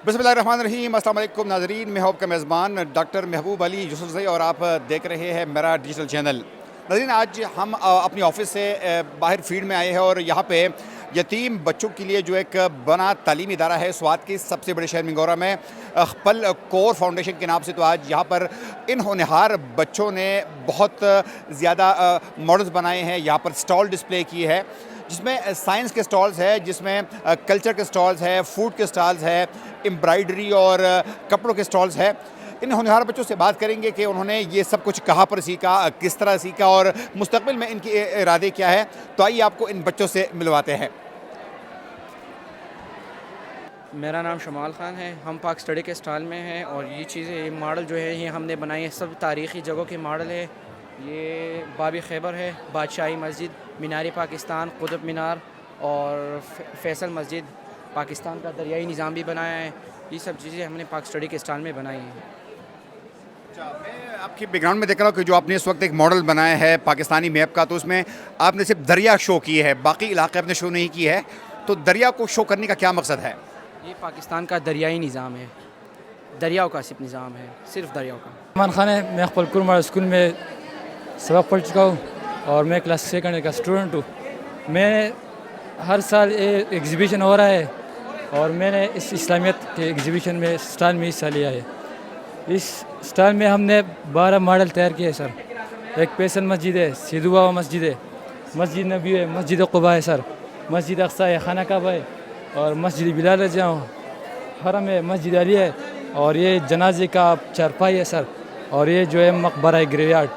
बिस्मिल्लाहिर्रहमानिर्रहीम, अस्सलाम वालेकुम नाज़रीन। मैं हूं आपका मेज़बान डॉक्टर महबूब अली यूसुफ़ज़ई और आप देख रहे हैं मेरा डिजिटल चैनल। नाज़रीन, आज हम अपनी ऑफ़िस से बाहर फील्ड में आए हैं और यहाँ पे यतीम बच्चों के लिए जो एक बना तालीमी इदारा है स्वात के सबसे बड़े शहर मिंगोरा में खपल कोर फाउंडेशन के नाम से, तो आज यहाँ पर इन होनहार बच्चों ने बहुत ज़्यादा मॉडल्स बनाए हैं। यहाँ पर स्टॉल डिस्प्ले की है जिसमें साइंस के स्टॉल्स है, जिसमें कल्चर के स्टॉल्स है, फूड के स्टॉल्स है, एम्ब्रॉयडरी और कपड़ों के स्टॉल्स है। इन होनहार बच्चों से बात करेंगे कि उन्होंने ये सब कुछ कहाँ पर सीखा, किस तरह सीखा और मुस्तकबिल में इनके इरादे क्या है। तो आइए आपको इन बच्चों से मिलवाते हैं। मेरा नाम शमाल ख़ान है। हम पाक स्टडी के स्टॉल में हैं और ये चीज़ें मॉडल जो है ये हमने बनाई है, सब तारीख़ी जगहों के मॉडल है। ये बाबी खैबर है, बादशाही मस्जिद, मीनार पाकिस्तान, कुतुब मीनार और फैसल मस्जिद, पाकिस्तान का दरियाई निज़ाम भी बनाया है। ये सब चीज़ें हमने पाक स्टडी के स्टॉल में बनाई हैं। अच्छा, मैं आपकी बैकग्राउंड में देख रहा हूँ कि जो आपने इस वक्त एक मॉडल बनाया है पाकिस्तानी मैप का, तो उसमें आपने सिर्फ दरिया शो की है, बाकी इलाके आपने शो नहीं की है। तो दरिया को शो करने का क्या मकसद है? ये पाकिस्तान का दरियाई निज़ाम है, दरियाओं का सिर्फ निज़ाम है, सिर्फ दरियाओं का। मान खान है। मैं खपल कुरमाड़ स्कूल में सबक पढ़ चुका हूँ और मैं क्लास सेकंड का स्टूडेंट हूँ। मैं हर साल ये एग्ज़िबिशन हो रहा है और मैंने इस इस्लामियत के एग्ज़िबिशन में स्टॉल में हिस्सा लिया है। इस स्टॉल में हमने 12 मॉडल तैयार किए हैं सर। एक फैसल मस्जिद है, सीधू बाबा मस्जिद है, मस्जिद नबी है, मस्जिद क़ुबा है सर, मस्जिद अक्सा है, खाना काबा है और मस्जिद बिलाल रज़ा हरम है, मस्जिद अली है और ये जनाजे का चारपाई है सर। और ये जो है मकबरा है, ग्रेवयार्ड।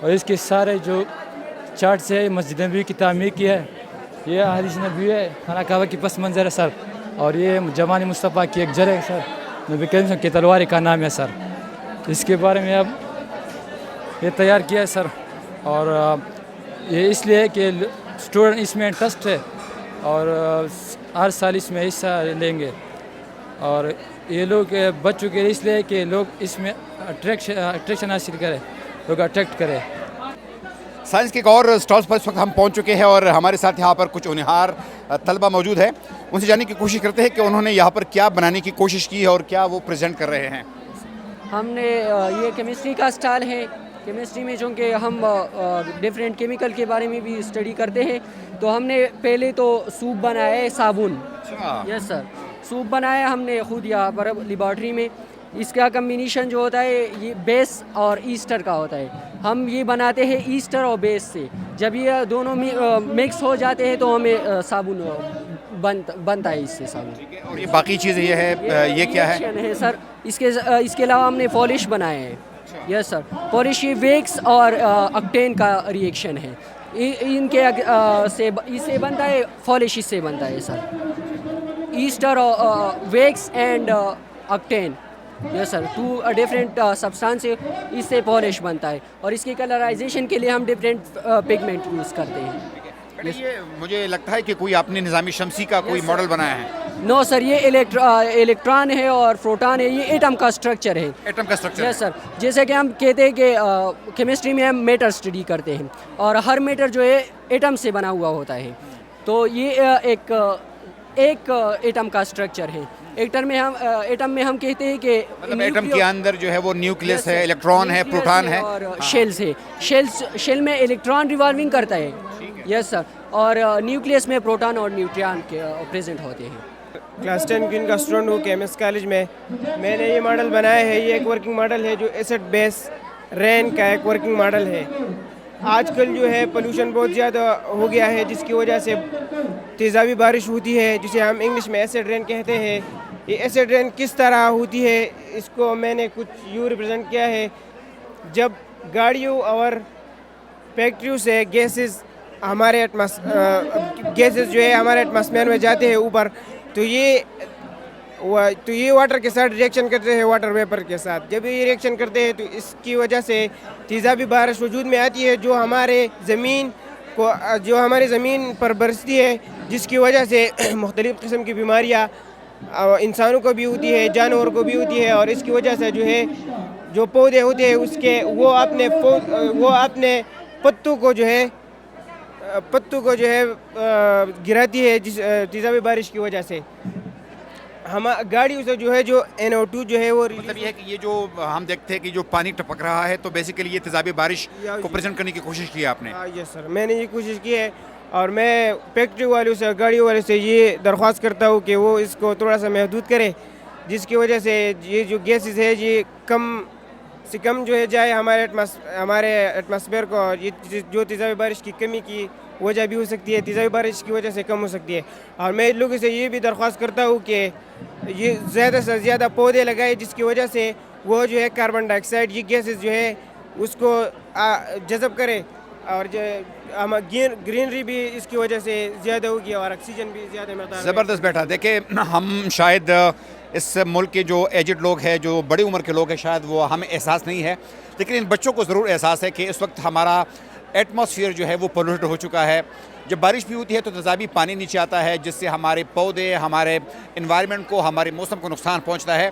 और इसके सारे जो चार्ट से मस्जिद नबी की तामीर की है, ये हदीस नबी है, खाना काबा की पस मंज़र है सर। और ये जवानी मुस्तफ़ा की एक जर है सर, नबी करीम की तलवार का नाम है सर। इसके बारे में अब ये तैयार किया है सर। और ये इसलिए कि स्टूडेंट इसमें इंटरेस्ट है और हर साल इसमें हिस्सा लेंगे। और ये लोग बच्चों के लिए इसलिए कि लोग इसमें अट्रैक्शन हासिल करें, लोग अट्रैक्ट करें। साइंस के एक और स्टॉल्स पर इस वक्त हम पहुंच चुके हैं और हमारे साथ यहाँ पर कुछ होनहार तलबा मौजूद है। उनसे जानने की कोशिश करते हैं कि उन्होंने यहाँ पर क्या बनाने की कोशिश की है और क्या वो प्रेजेंट कर रहे हैं। हमने ये केमिस्ट्री का स्टॉल है। केमिस्ट्री में चूँकि हम डिफरेंट केमिकल के बारे में भी स्टडी करते हैं, तो हमने पहले तो सूप बनाया है, साबुन। यस सर, सूप बनाया हमने खुद यहाँ पर लेबॉर्ट्री में। इसका कम्बिनेशन जो होता है ये बेस और ईस्टर का होता है। हम ये बनाते हैं ईस्टर और बेस से। जब ये दोनों मिक्स हो जाते हैं तो हमें साबुन बनता है इससे साबुन। और ये बाकी चीज़ ये है, ये क्या है सर? इसके अलावा हमने पॉलिश बनाए हैं। यस सर, पॉलिश ये वेक्स और ऑक्टेन का रिएक्शन है। इनके से इससे बनता है पॉलिश, इससे बनता है सर। ईस्टर और wax and octane, yes sir, 2 different substance इससे पॉलिश बनता है। और इसकी कलराइजेशन के लिए हम डिफरेंट पिगमेंट यूज़ करते हैं। ये मुझे लगता है कि कोई आपने निज़ामी शमसी का कोई मॉडल बनाया है। नो सर, ये इलेक्ट्रॉन है और प्रोटॉन है। ये एटम का स्ट्रक्चर है। एटम का स्ट्रक्चर। यस सर, जैसे कि हम कहते हैं कि केमिस्ट्री में हम मैटर स्टडी करते हैं और हर मैटर जो है एटम से बना हुआ होता है। तो ये एक एटम का स्ट्रक्चर है। एटम में हम कहते हैं कि मतलब एटम के अंदर जो है वो न्यूक्लियस है, इलेक्ट्रॉन है, प्रोटॉन है और शेल्स है। शेल में इलेक्ट्रॉन रिवॉल्विंग करता है। यस सर, और न्यूक्लियस में प्रोटॉन और न्यूट्रॉन के प्रेजेंट होते हैं। क्लास 10 की का स्टूडेंट हूँ केमिस्ट कॉलेज में। मैंने ये मॉडल बनाया है। ये एक वर्किंग मॉडल है जो एसिड बेस रेन का एक वर्किंग मॉडल है। आजकल जो है पोल्यूशन बहुत ज़्यादा हो गया है, जिसकी वजह से तेज़ाबी बारिश होती है, जिसे हम इंग्लिश में एसिड रेन कहते हैं। ये एसिड रेन किस तरह होती है, इसको मैंने कुछ यूँ रिप्रेजेंट किया है। जब गाड़ियों और फैक्ट्रियों से गैसेस जो है हमारे एटमॉस्फेयर में जाते हैं ऊपर, तो ये वाटर के साथ रिएक्शन करते हैं, वाटर वेपर के साथ। जब ये रिएक्शन करते हैं तो इसकी वजह से तेज़ाबी बारिश वजूद में आती है, जो हमारी ज़मीन पर बरसती है, जिसकी वजह से मुख्तलिफ़ किस्म की बीमारियाँ इंसानों को भी होती है, जानवर को भी होती है। और इसकी वजह से जो है जो पौधे होते हैं उसके वो अपने पत्तों को जो है गिराती है, जिस तेज़ाबी बारिश की वजह से। हम गाड़ियों से जो है जो NO2 जो है वो मतलब ये है कि ये जो हम देखते हैं कि जो पानी टपक रहा है तो बेसिकली ये तेजाबी बारिश को प्रेजेंट करने की कोशिश की है आपने। यस सर, मैंने ये कोशिश की है और मैं फैक्ट्री वालों से गाड़ियों वालों से ये दरख्वास्त करता हूँ कि वो इसको थोड़ा सा महदूद करे, जिसकी वजह से ये जो गैसेस है ये कम से कम जो है जाए हमारे एटमॉस्फेयर को, और ये जो तेज़ाबी बारिश की कमी की वजह भी हो सकती है, तेज़ाबी बारिश की वजह से कम हो सकती है। और मैं इन लोगों से ये भी दरख्वास्त करता हूँ कि ये ज़्यादा से ज़्यादा पौधे लगाए, जिसकी वजह से वो जो है कार्बन डाइऑक्साइड ये गैसेस जो है उसको जज़ब करे, और जो हम ग्रीनरी भी इसकी वजह से ज़्यादा होगी और ऑक्सीजन भी ज़्यादा मिलता है। ज़बरदस्त बैठा। देखिए हम शायद इस मुल्क के जो एजड लोग हैं, जो बड़ी उम्र के लोग हैं, शायद वो हमें एहसास नहीं है, लेकिन इन बच्चों को ज़रूर एहसास है कि इस वक्त हमारा एटमॉस्फेयर जो है वो पोल्यूटेड हो चुका है। जब बारिश भी होती है तो तेज़ाबी पानी नीचे आता है, जिससे हमारे पौधे, हमारे इन्वायरमेंट को, हमारे मौसम को नुकसान पहुंचता है।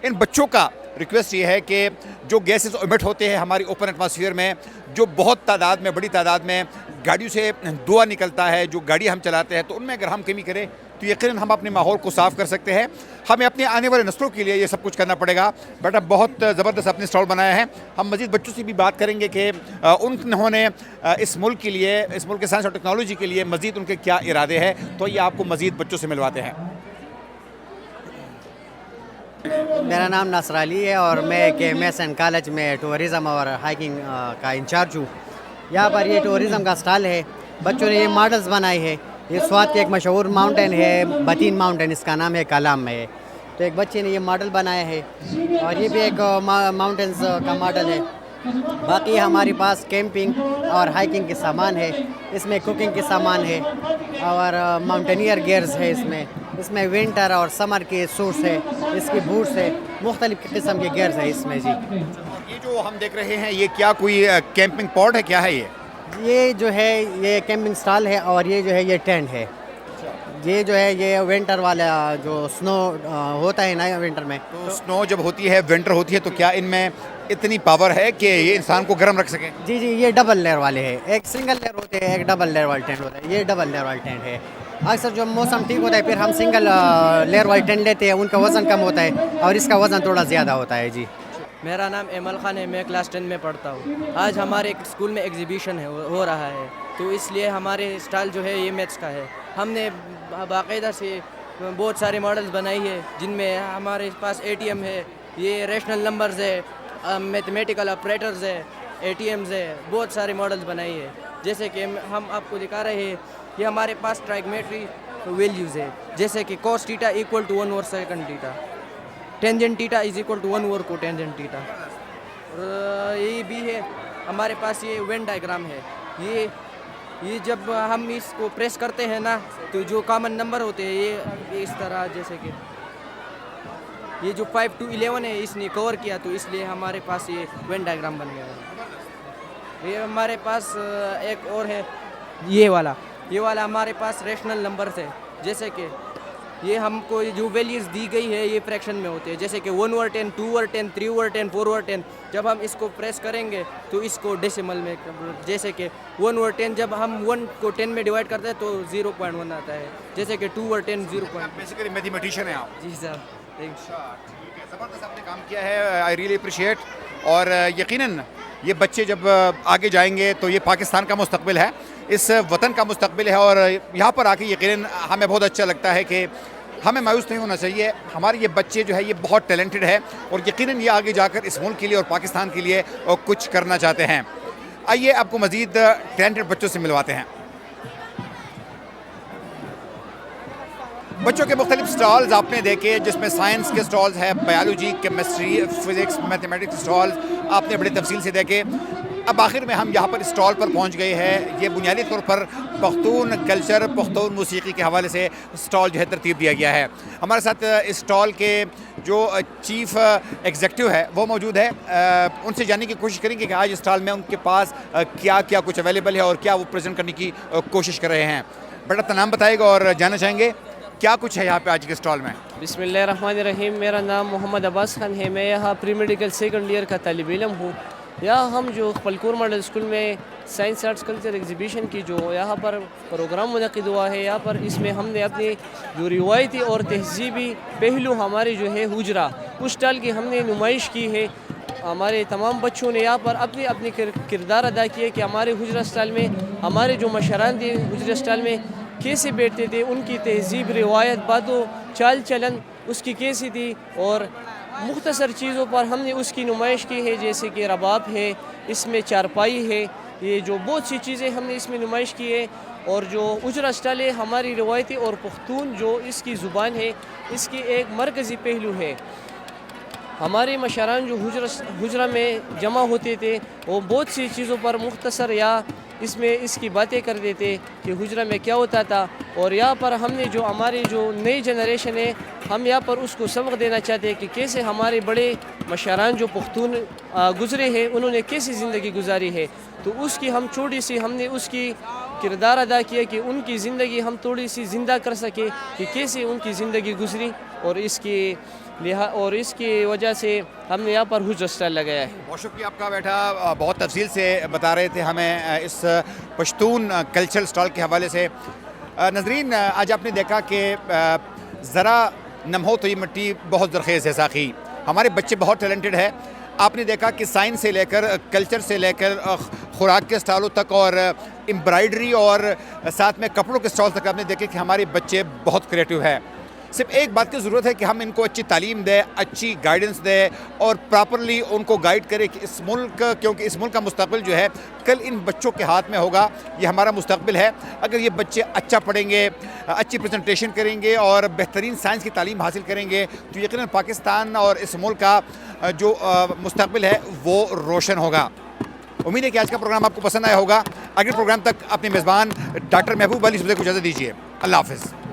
इन बच्चों का रिक्वेस्ट ये है कि जो गैसेस इमिट होते हैं हमारी ओपन एटमॉस्फेयर में, जो बहुत तादाद में, बड़ी तादाद में गाड़ियों से धुआं निकलता है, जो गाड़ी हम चलाते हैं, तो उनमें अगर हम कमी करें तो यकीनन हम अपने माहौल को साफ़ कर सकते हैं। हमें अपने आने वाले नस्लों के लिए ये सब कुछ करना पड़ेगा। बेटा बहुत ज़बरदस्त अपने स्टॉल बनाया है। हम मज़ीद बच्चों से भी बात करेंगे कि उन्होंने इस मुल्क के लिए, इस मुल्क के साइंस और टेक्नोलॉजी के लिए मज़ीद उनके क्या इरादे हैं, तो ये आपको मज़ीद बच्चों से मिलवाते हैं। मेरा नाम नसर अली है और मैं KMSN कॉलेज में टूरिज़म और हाइकिंग का इंचार्ज हूँ। यहाँ पर ये टूरिज़म का स्टॉल है। बच्चों ने ये मॉडल्स बनाए हैं। ये स्वात के एक मशहूर माउंटेन है, बतीन माउंटेन, इसका नाम है, कलाम में। तो एक बच्चे ने ये मॉडल बनाया है और ये भी एक माउंटेन्स का मॉडल है। बाकी हमारे पास कैंपिंग और हाइकिंग के सामान है, इसमें कुकिंग के सामान है और माउंटेनियर गियर्स है। इसमें विंटर और समर के सूट्स है, इसकी बूट्स है, मुख्तलिफ किस्म के गियर्स है इसमें जी। ये जो हम देख रहे हैं ये क्या कोई कैंपिंग पॉड है, क्या है ये जो है ये कैंपिंग स्टॉल है और ये जो है ये टेंट है। ये जो है ये विंटर वाला जो स्नो होता है ना विंटर में, तो स्नो जब होती है, विंटर होती है, तो क्या इनमें इतनी पावर है कि ये इंसान को गर्म रख सके? जी जी, ये डबल लेयर वाले हैं। एक सिंगल लेयर होते हैं, एक डबल लेयर वाला टेंट होता है। ये डबल लेयर वाला टेंट है। अक्सर जो मौसम ठीक होता है फिर हम सिंगल लेयर वाले टेंट लेते हैं, उनका वज़न कम होता है और इसका वज़न थोड़ा ज़्यादा होता है जी। मेरा नाम एमल खान है, मैं क्लास 10 में पढ़ता हूँ। आज हमारे एक स्कूल में एग्जीबिशन हो रहा है, तो इसलिए हमारे स्टॉल जो है ये मैथ्स का है। हमने बाकायदा से बहुत सारे मॉडल्स बनाई है, जिनमें हमारे पास ATM है, ये रेशनल नंबर्स है, मैथमेटिकल ऑपरेटर्स है, ATMs है, बहुत सारे मॉडल्स बनाई है। जैसे कि हम आपको दिखा रहे हैं, ये हमारे पास ट्राइगोमेट्री वैल्यूज़ है, जैसे कि cos theta equal to 1 over secant theta, tangent theta is equal to 1 over cotangent theta. और ये भी है हमारे पास, ये वेन डायग्राम है। ये जब हम इसको प्रेस करते हैं ना, तो जो कॉमन नंबर होते हैं ये इस तरह, जैसे कि ये जो 5 to 11 है इसने कवर किया, तो इसलिए हमारे पास ये वेन डायग्राम बन गया है। ये हमारे पास एक और है, ये वाला हमारे पास रेशनल नंबर्स है। जैसे कि ये हमको जो वैल्यूज़ दी गई है ये फ्रैक्शन में होते हैं, जैसे कि 1 over 10, 2 over 10, 3 over 10, 4 over 10। जब हम इसको प्रेस करेंगे तो इसको डेसिमल में, जैसे कि 1 over 10 जब हम 1 को 10 में डिवाइड करते हैं तो 0.1 आता है, जैसे कि 2 over 10 0. बेसिकली मैथमेटिशियन है आप? जी सर, ज़बरदस्त आपने काम किया है, आई रियली अप्रिशिएट। और यकीनन ये बच्चे जब आगे जाएंगे तो ये पाकिस्तान का मुस्तकबिल है, इस वतन का मुस्तकबिल है, और यहाँ पर आके यकीनन हमें बहुत अच्छा लगता है कि हमें मायूस नहीं होना चाहिए। हमारे ये बच्चे जो है ये बहुत टैलेंटेड है और यकीनन ये आगे जाकर इस मुल्क के लिए और पाकिस्तान के लिए कुछ करना चाहते हैं। आइए आपको मज़ीद टैलेंटेड बच्चों से मिलवाते हैं। बच्चों के मुख्तलिफ स्टॉल्स आपने देखे, जिसमें साइंस के स्टॉल्स हैं, biology, chemistry, physics, mathematics stalls आपने बड़े तफसील से देखे। अब आखिर में हम यहाँ पर स्टॉल पर पहुँच गए हैं। ये बुनियादी तौर पर पख्तून कल्चर, पख्तून मौसीकी के हवाले से स्टॉल जो है तरतीब दिया गया है। हमारे साथ इस स्टॉल के जो चीफ एग्जीक्यूटिव है वो मौजूद है, उनसे जानने की कोशिश करेंगे कि आज स्टॉल में उनके पास क्या क्या कुछ अवेलेबल है और क्या वो प्रेजेंट करने की कोशिश कर रहे हैं। बड़ा अपना नाम बताएगा और जानना चाहेंगे क्या कुछ है यहाँ पे आज के स्टॉल में। बिस्मिल्लाहिर्रहमानिर्रहीम, मेरा नाम मोहम्मद अब्बास खान है। मैं यहाँ प्री मेडिकल सेकंड ईयर का तालिब इल्म हूँ। यहाँ हम जो पलकुर मॉडल स्कूल में साइंस आर्ट्स कल्चर एग्जीबिशन की जो यहाँ पर प्रोग्राम मुनक़िद हुआ है, यहाँ पर इसमें हमने अपनी जो रिवायती और तहजीबी पहलू हमारे जो है हुजरा उस स्टाइल की हमने नुमाइश की है। हमारे तमाम बच्चों ने यहाँ पर अपनी अपनी किरदार अदा किए कि हमारे हुजरा स्टाइल में हमारे जो मशरान थे हुजरा स्टाइल में कैसे बैठते थे, उनकी तहजीब रिवायत बातों चाल चलन उसकी कैसी थी, और मुख्तसर चीज़ों पर हमने उसकी नुमाइश की है, जैसे कि रबाब है, इसमें चारपाई है, ये जो बहुत सी चीज़ें हमने इसमें नुमाइश की है। और जो हुजरा स्टाइल है हमारी रिवायती और पुख्तून जो इसकी ज़ुबान है इसकी एक मरकज़ी पहलू है। हमारे मशारान जो हुजरा में जमा होते थे वो बहुत सी चीज़ों पर मुख्तसर या इसमें इसकी बातें कर देते कि हुजरा में क्या होता था। और यहाँ पर हमने जो हमारी जो नई जनरेशन है हम यहाँ पर उसको सबक देना चाहते हैं कि कैसे हमारे बड़े मशारान जो पुख्तून गुज़रे हैं उन्होंने कैसी ज़िंदगी गुजारी है। तो उसकी हम छोटी सी हमने उसकी किरदार अदा किया कि उनकी ज़िंदगी हम थोड़ी सी ज़िंदा कर सके कि कैसे उनकी ज़िंदगी गुजरी, और इसकी वजह से हमने यहाँ पर हुजरा स्टाइल लगाया है। बहुत शुक्रिया आपका बेटा, बहुत तफसील से बता रहे थे हमें इस पश्तून कल्चरल स्टॉल के हवाले से। नजरीन, आज आपने देखा कि ज़रा नम हो तो ये मिट्टी बहुत ज़रखेज़ है साखी, हमारे बच्चे बहुत टैलेंटेड है। आपने देखा कि साइंस से लेकर कल्चर से लेकर खुराक के स्टॉलों तक और एम्ब्रॉयडरी और साथ में कपड़ों के स्टॉल तक आपने देखे कि हमारे बच्चे बहुत क्रिएटिव है। सिर्फ एक बात की ज़रूरत है कि हम इनको अच्छी तालीम दें, अच्छी गाइडेंस दें और प्रॉपरली उनको गाइड करें कि इस मुल्क, क्योंकि इस मुल्क का मुस्तकबिल जो है कल इन बच्चों के हाथ में होगा, ये हमारा मुस्तकबिल है। अगर ये बच्चे अच्छा पढ़ेंगे, अच्छी प्रेजेंटेशन करेंगे और बेहतरीन साइंस की तालीम हासिल करेंगे तो यकीनन पाकिस्तान और इस मुल्क का जो मुस्तकबिल है वो रोशन होगा। उम्मीद है कि आज का प्रोग्राम आपको पसंद आया होगा। अगले प्रोग्राम तक अपने मेज़बान डॉक्टर महबूब अली को इजाज़त दीजिए। अल्लाह हाफ़िज़।